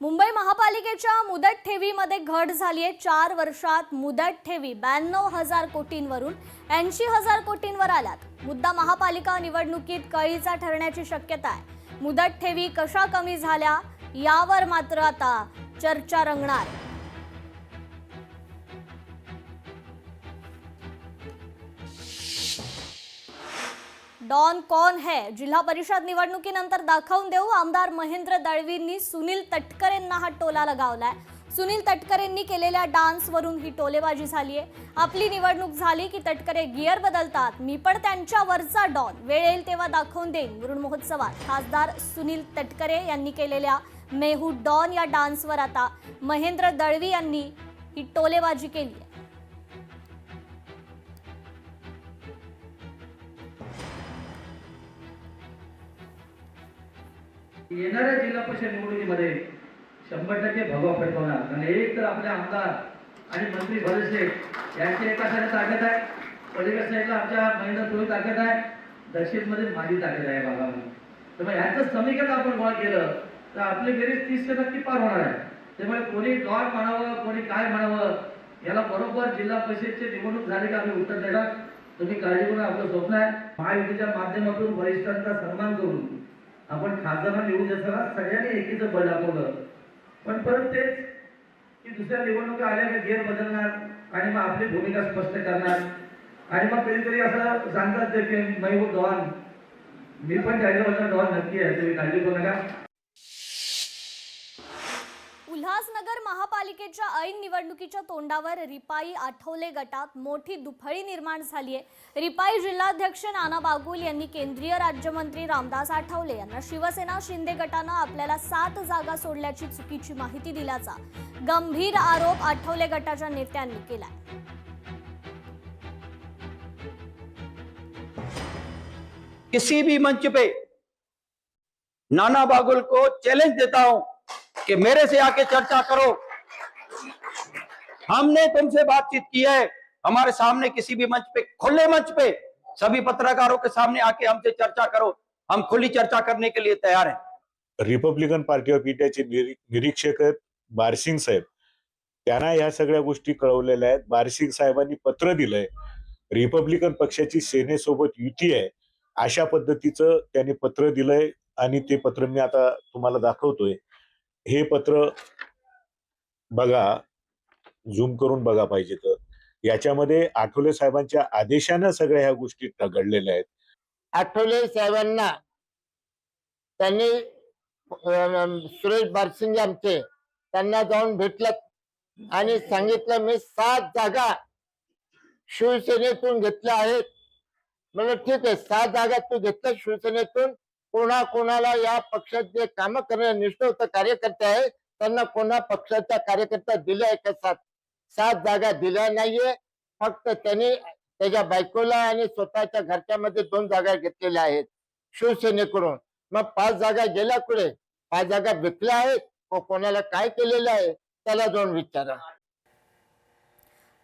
मुंबई महापालिकेच्या मुदत ठेवीमध्ये घट झाली आहे। 4 वर्षात मुदत ठेवी 92,000 कोटींवरून 80,000 कोटींवर आल्यात। मुद्दा महापालिका निवडणुकीत कळीचा ठरण्याची शक्यता आहे। मुदत ठेवी कशा कमी झाल्या यावर मात्र आता चर्चा रंगणार। डॉन कौन है? जिल्हा परिषद निवडणुकीनंतर दाखवून देऊ आमदार महेंद्र दळवींनी सुनील तटकरेंना हा टोला लगावलाय। सुनील तटकरेंनी केलेल्या डान्सवरून ही टोलेबाजी झाली आहे। आपली निवडणूक झाली की तटकरे गिअर बदलतात, मी पण त्यांच्या वरचा डॉन, वेळ येईल तेव्हा दाखवून देईन। मुरुड महोत्सवात खासदार सुनील तटकरे यांनी केलेल्या मेहू डॉन या डान्सवर आता महेंद्र दळवी यांनी ही टोलेबाजी केली आहे। येणाऱ्या जिल्हा परिषद निवडणुकीमध्ये 100% भगवा फडकवणार। आणि एक तर आपले आमदार आणि मंत्री भरत शेठ यांची एका साईडला ताकद आहे, पलीकडच्या साईडला आमच्या महेंद्र दळवी ताकद आहे, दक्षिणमध्ये माझी ताकद आहे भागामध्ये। त्यामुळे ह्याचं समीकरण आपण गोळा केलं तर आपली बेरीज 30% पार होणार आहे। त्यामुळे कोणी डॉट म्हणावं, कोणी काय म्हणावं, याला बरोबर जिल्हा परिषदची निवडणूक झाली की आम्ही उत्तर देणार। तुम्ही काळजी करून आपलं स्वप्न आहे महायुतीच्या माध्यमातून वरिष्ठांचा सन्मान करून आपण खासदारांना निवडून देताना सगळ्यांनी एकीचं बळ दाखवलं। पण परत तेच की दुसऱ्या निवडणुका आल्या की गेअर बदलणार आणि मग आपली भूमिका स्पष्ट करणार आणि मग कधीतरी असं सांगतात की मैं वो डॉन, मी पण त्याच्यावरचा डॉन नक्की आहे, तुम्ही काळजी करू नका। उल्हासनगर महापालिकेच्या ऐन निवडणुकीच्या तोंडावर रिपाई आठवले गटात मोठी दुफळी निर्माण झाली आहे। रिपाई जिल्हाध्यक्ष नाना बागुल यांनी केंद्रीय राज्यमंत्री रामदास आठवले यांना शिवसेना शिंदे गटानं आपल्याला 7 जागा सोडल्याची चुकीची माहिती दिल्याचा गंभीर आरोप आठवले गटाच्या नेत्यांनी केला। किसी भी मंच पे नाना बागुल को चैलेंज देता हूं कि मेरे से आके चर्चा करो। हमने तुमसे बातचीत की है, हमारे सामने किसी भी मंच पे, खुले मंच पे सभी पत्रकारों के सामने आके हमसे चर्चा करो, हम खुली चर्चा करने के लिए तैयार हैं। रिपब्लिकन पार्टी ऑफ इंडियाचे निरीक्षक आहेत बारसिंग साहेब, त्यांना या सगळ्या गोष्टी कळवलेल्या आहेत। बारसिंग साहेबांनी पत्र दिलंय, रिपब्लिकन पक्षाची सेनेसोबत युती आहे अशा पद्धतीचं त्यांनी पत्र दिलंय आणि ते पत्र मी आता तुम्हाला दाखवतोय। हे पत्र बघा, झूम करून बघा पाहिजे तर। याच्यामध्ये आठवले साहेबांच्या आदेशाने सगळ्या ह्या गोष्टी घडलेल्या आहेत। आठवले साहेबांना त्यांनी सुरेश बारसिंग आमचे त्यांना जाऊन भेटलं आणि सांगितलं मी 7 जागा शिवसेनेतून घेतल्या आहेत। म्हणजे ठीक आहे, 7 जागा तू घेतल्या शिवसेनेतून, कोणाला या पक्षात जे काम करणारे निष्ठावंत कार्यकर्ते आहेत त्यांना कोणा पक्षाच्या कार्यकर्ता दिल्या का? 7 जागा दिल्या नाहीये। फक्त त्यांनी त्याच्या बायकोला आणि स्वतःच्या घरच्यामध्ये 2 जागा घेतलेल्या आहेत शिवसेनेकडून। मग 5 जागा गेल्या कुठे? 5 जागा विकल्या आहेत, कोणाला काय केलेलं आहे त्याला जाऊन विचारा।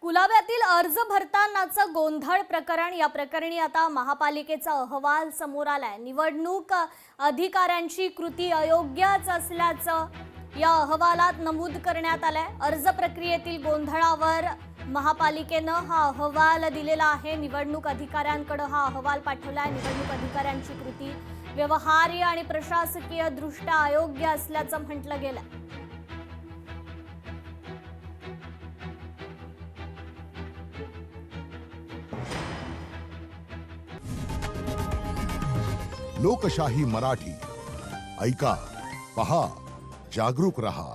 कुलाब्यातील अर्ज भरतानाचं गोंधळ प्रकरण, या प्रकरणी आता महापालिकेचा अहवाल समोर आलाय। निवडणूक अधिकाऱ्यांची कृती अयोग्यच असल्याचं या अहवालात नमूद करण्यात आलंय। अर्ज प्रक्रियेतील गोंधळावर महापालिकेनं हा अहवाल दिलेला आहे। निवडणूक अधिकाऱ्यांकडे हा अहवाल पाठवलाय। निवडणूक अधिकाऱ्यांची कृती व्यवहार्य आणि प्रशासकीय दृष्ट्या अयोग्य असल्याचं म्हटलं गेलंय। लोकशाही मराठी ऐका, पहा, जागरूक रहा।